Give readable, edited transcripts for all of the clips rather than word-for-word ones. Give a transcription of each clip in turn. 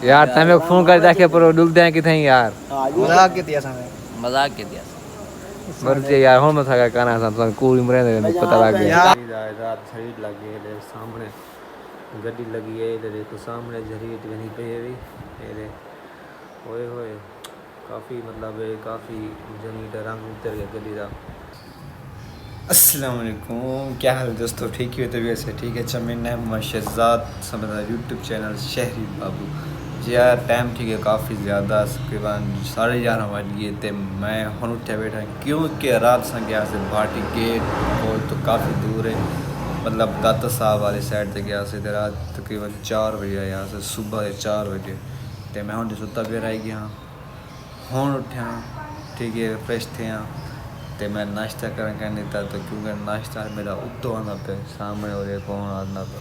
यार तमें फोन कर जाके पर डुलते हैं किथे यार मजाक के दिया समय मजाक के दिया मरते यार हो मत का गाना सा कोई मरे ने पता लग गया रात झड़ी लगी है सामने गड्डी लगी है इधर देखो सामने झड़ी कहीं पे है ये ओए होए काफ़ी मतलब काफ़ी जनी रंग उतर गया गड्डी का। अस्सलाम वालेकुम, क्या हाल दोस्तों, ठीक ही हो तबीयत से ठीक है। अच्छा मेरा नाम शहजाद समझा यूट्यूब चैनल शहरी बाबू जी यार टाइम ठीक है काफ़ी ज़्यादा तकरीबन 11:30 बज गए थे। मैं हम उठे बैठा क्योंकि रात से गया से भाटी गेट को तो काफ़ी दूर है मतलब दाता साहब वाली साइड से गया से रात तकरीबन 4 बजे यहाँ से सुबह 4 बजे तो मैं हूँ सुता पे रह गया हूँ उठा ठीक है फ्रेश थे तो मैं नाश्ता करने था तो क्योंकि नाश्ता मेरा उत्तो आना पे सामने और एक कौन आना पे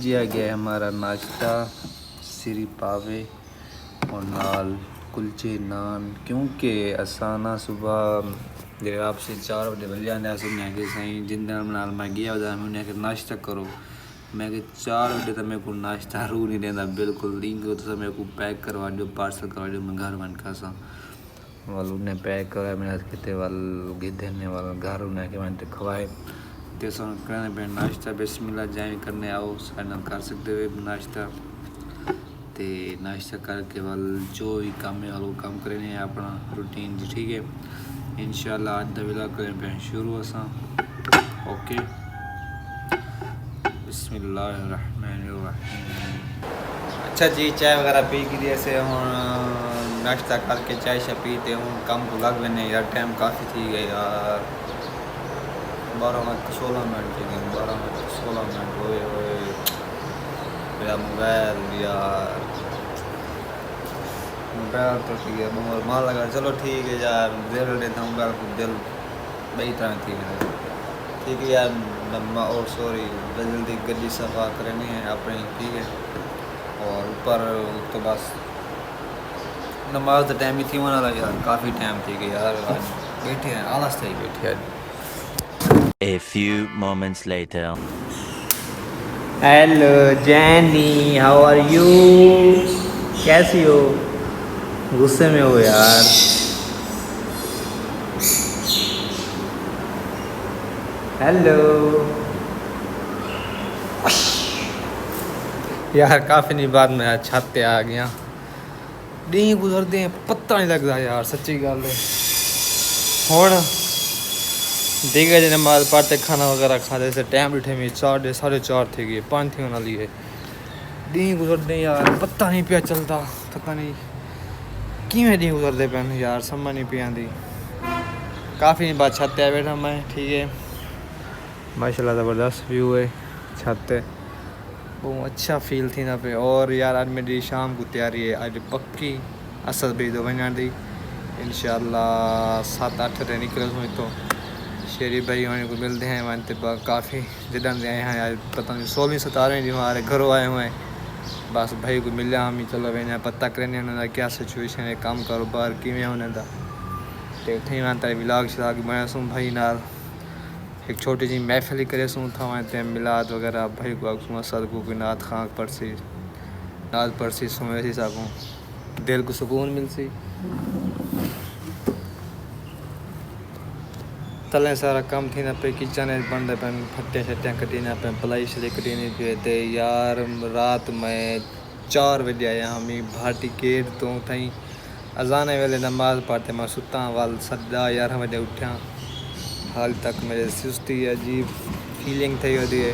जी आ गया हमारा नाश्ता सिरी पावे और नाल कुलचे नान क्योंकि असाना सुबह जब आपसे 4 बजे बल जाने सुनने के सही जिन नाल मैं गया उन्हें के नाश्ता करो मैं 4 बजे तो मेरे को नाश्ता रू नहीं देना बिल्कुल रिंग तो मेरे को पैक करवा दो पार्सल करवा दो मैं घर बन खा వాళ్ళు ने पैक करा मेरा कहते वाल गिद्धने वाला घर उन्हें के मैंने खवाए ते सुन करने पे नाश्ता बिस्मिल्लाह जाए करने आओ साइनल कर सकते हुए नाश्ता ते नाश्ता करके वाल जो भी काम है वालों काम करने हैं अपना रूटीन जी ठीक है इंशाल्लाह आज दविला करें पे शुरू असा ओके बिस्मिल्लाहिर्रहमानिर्रहीम। अच्छा जी चाय वगैरह पी की दिए से हम नाश्ता करके चाय शा पीते हूँ कम को लग लेने यार टाइम काफ़ी थी गई यार 12-16 मिनट थी गई 12-16 मिनट होए मेरा मोबाइल यार मोबाइल तो ठीक है बहुत माल लगा चलो ठीक है यार दिल देता हूँ मोबाइल को दिल बड़ी तरह थी मेरे ठीक है यार नम्मा और सॉरी जल्दी गली सफा करनी है अपनी ठीक है और ऊपर तो बस नमाज का टाइम ही थी वहाँ यार काफ़ी टाइम थी कि यार आज बैठे हैं आलस से ही बैठे हैं। A few moments later. Hello Jenny how are you कैसी हो गुस्से में हो यार हेलो यार काफ़ी नहीं बाद में छत पे आ गया दिन गुजरते हैं पता नहीं लगता यार सच्ची गल है हूँ देखा जी नमाज पढ़ते खाना वगैरह खाते से टाइम उठे में 4 थी गई 5 थी वाली है दिन गुजरते यार पता नहीं पिया चलता पता नहीं किमें दिन गुजरते पे यार समझ नहीं पिया आती काफ़ी नहीं बात छत पे बैठा मैं ठीक है माशाल्लाह ज़बरदस्त व्यू है छत पे बहुत अच्छा फील थी ना पे और यार आज मेरी शाम को तैयारी है आज पक्की असद भी दो वञण दी इंशाल्लाह 7-8 ते निकल हुई तो शेरी भाई होने को मिलते हैं वहाँ पे काफ़ी जिदन से आए हैं आज पता नहीं 16-17 दिन हमारे घरों आए हुए हैं बस भाई को मिला हम ही चलो भाई पता करने उन्होंने क्या सिचुएशन है काम कारोबार किमें होने का तो उठे वहाँ तारी विलाग शिलाग मैं सुन भाई नाल एक छोटी जी महफिल ही करे सूँ था वहाँ ते मिलाद वगैरह भाई को सुँ सद को कोई नात खां पड़सी सुन सी सकूँ दिल को सुकून मिल सी तले सारा कम थी ना पे किचन बंद पे फट्टे शट्टियाँ कटी ना पे पलाई शलाई कटी नहीं पे थे यार रात में 4 बजे आया हम भाटी गेट तो थी अजाने वेले नमाज पढ़ते मैं सुता वाल 11 बजे उठा हाल तक मेरे सुस्ती अजीब फीलिंग थी होती है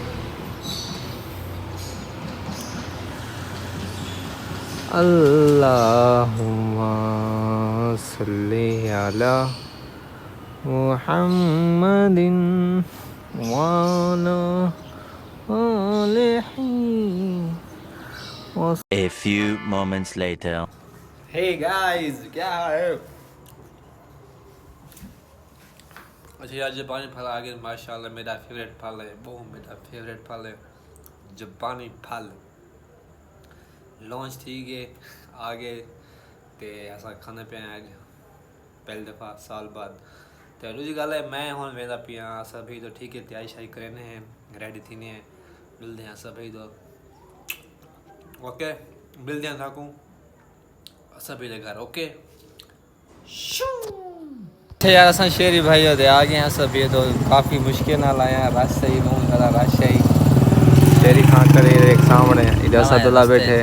अल्लाहुम्मा सल्ली अला मुहम्मदिन वाला आलिही। A few moments later. Hey guys, क्या है? अच्छा यार जापानी फल आ गया माशाल्लाह मेरा फेवरेट फल है वो मेरा फेवरेट फल है जापानी फल लॉन्च थी गए आगे ते ऐसा खाने पे आज पहली दफ़ा साल बाद तो दूसरी गल है मैं हूँ वेंदा पिया सभी तो ठीक है तैयारी शाही करने हैं रेडी थी नहीं मिलते हैं सभी तो ओके मिलते हैं थाकू सभी घर ओके यार असा शेरी भाई होते आ गए हैं सब ये तो काफ़ी मुश्किल ना लाया रश सही बहुत ज़्यादा रश है शेरी खां करे एक सामने इधर सदुल्ला बैठे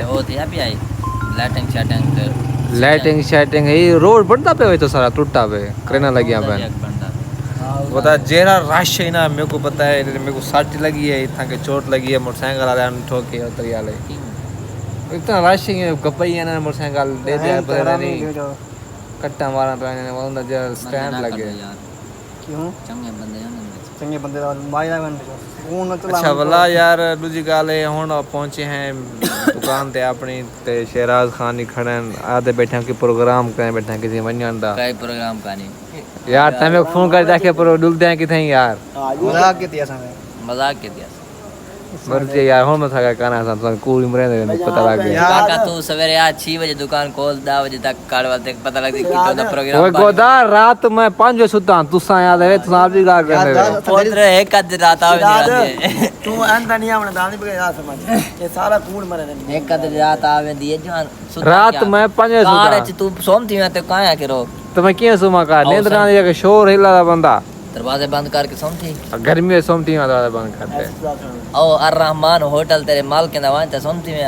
लाइटिंग शैटिंग ये रोड बनता पे हुए तो सारा टूटा पे करना लगिया पे बता जेरा रश है ना मेरे को पता है मेरे को सट लगी है इतना के चोट लगी है मोटरसाइकिल वाले ठोके उतरिया ले इतना रश है गप्पई है ना मोटरसाइकिल दे दिया पता नहीं कट्टा मारा पे वो अंदर स्टैंड लगे क्यों चंगे बंदे मायदा बन अच्छा भला यार दूजी गल है हुन पहुंचे हैं दुकान ते अपनी ते शहराज खान ही खड़े आधे बैठे कि प्रोग्राम करें बैठे किसी वणन दा कई प्रोग्राम कानी यार तमे फोन कर जाके पर डुलदे हैं किथे यार मजाक के दिया समय मजाक के दिया मर्जी यार हुन मत था काना सा कूल उम्र दे पता लग गया काका तू सवेरे आज 6 बजे दुकान खोल 10 बजे तक काड़वा तक पता लग कि तो प्रोग्राम ओए गोदा रात में 5 बजे सुता तुसा याद है तुसा भी गा कर पोत्र एक कद रात आवे तू अंदा नहीं आवना दानी पे यार समझ ये सारा कूड़ मरे एक कद रात आवे दिए जान रात में 5 बजे सुता कार तू सोमती में ते काया करो तो मैं किए सुमा का नींद ना आया के शोर हिला बंदा दरवाजे बंद करके सोमती गर्मी में सोमती में दरवाजे बंद करते ओ अर-रहमान होटल तेरे माल के नवां ते सोमती में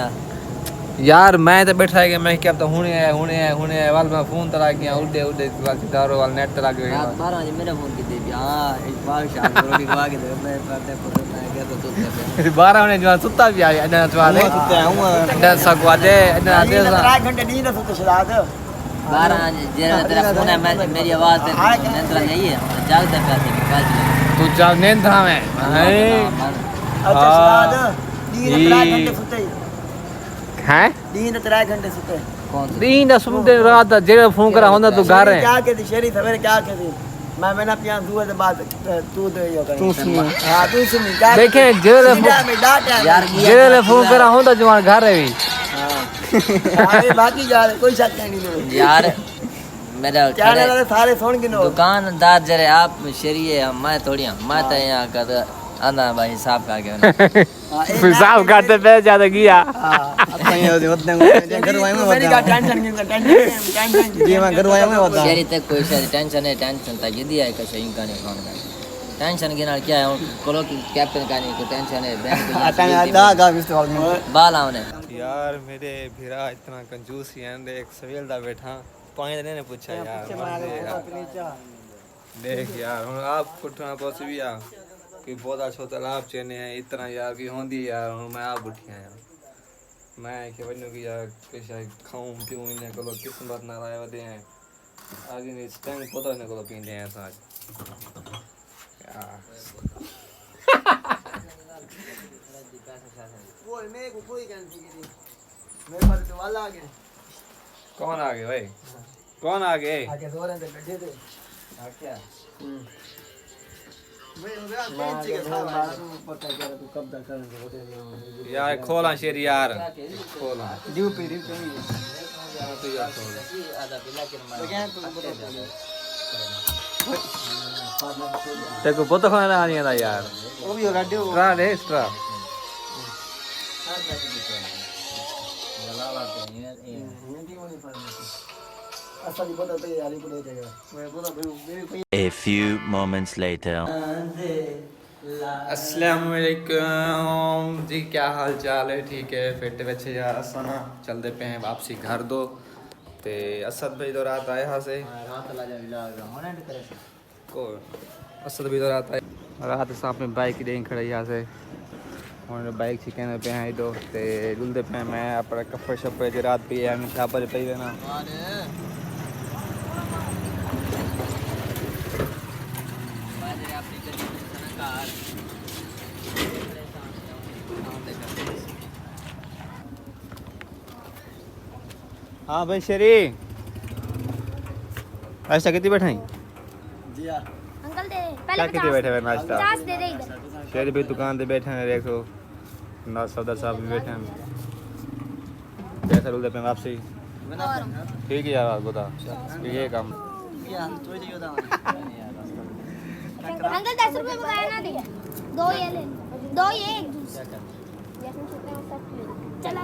यार मैं तो बैठा है मैं क्या तो हुने है वाल मैं फोन तला गया उड़े सितारो वाल नेट तला गया रात 12 बजे मेरे फोन की दे हां एक बार शाम को रोटी खवा के दे मैं पता मैं क्या तो 12 होने जवान सुता भी आ अडा चवाले अडा सगवा दे अडा दे 3 घंटे नींद सुते शराद 12 जेरा तेरा फोन है मैं मेरी आवाज ते निंद्रा नहीं है जागते पैसे की बात तू जाग निंद्रा में अच्छा शराद नींद 3 घंटे सुते हैं नींद 3 घंटे सुते कौन नींद सुनते रात जेरा फोन करा होंदा तू घर है क्या कहती शेरी सवेरे क्या कहती मैं ना पिया दुआ से बात तू दे यो कर तू सुन हां तू सुन क्या देखे जेरा फोन करा होंदा जवान घर है भी अरे बाकी यार कोई शक नहीं यार मेरा क्या ना सारे सुन के नो दुकानदार जरे आप शेरी है मैं थोड़ी मैं तो यहां का आना भाई हिसाब करके हिसाब करते पे ज्यादा किया अपने उतने घर वाले में मेरी का टेंशन जी मैं घर वाले में होता शेरी तक कोई टेंशन है टेंशन तक ये दिया है का सही का नहीं कौन का टेंशन के नाल क्या है कोलो की कैप्टन का नहीं को टेंशन है बैंक दा मिस्टर में बाल आवने यार मेरे भिरा इतना कंजूस ही है एक सवेल दा बैठा पानी ने पूछा यार देख यार हुन आप कुठना पहुंच भी आ कि पौधा छोटा लाभ चेने है इतना यार की होंदी यार मैं आप उठिया यार मैं के बन्नो की यार कैसा खाऊं पीऊं इन्हें को किस्मत ना राय वदे हैं आगे ने स्टैंग पौधा ने को पींदे हैं आज यार बोल मेरे को कोई गलती की मेरे पास तो वाला आ गया कौन आ गए भाई कौन आ गए आगे जोर से बैठे थे क्या यार खोला शेर यार खोला देखो बहुत खाना आ नहीं था यार वो भी होगा ड्यू ट्रा दे extra A few moments later. अस्सलामुअलैकुम जी क्या हाल चाल है ठीक है फिट बच्चे यार असा ना चलते पे हैं वापसी घर दो ते असद भाई तो रात आए हा से को असद भी तो रात आए रात सामने बाइक दें खड़े यहाँ से और बाइक छिकने पे हैं दो ते डुलते पे मैं अपने कपड़े शपड़े जो रात पे है मैं छापर पे ना हाँ भाई शेरी नाश्ता कितनी बैठा जी हां अंकल दे क्या कितनी बैठे हुए नाश्ता 50 दे दे इधर शेरी भाई दुकान पे बैठे हैं देखो ना सौदा साहब भी बैठे हैं कैसे रुलते पे वापसी ठीक है यार बता ये काम अंकल 10 रुपए बताया ना दिया दो ये ले दो ये एक जूस चला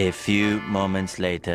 A few moments later.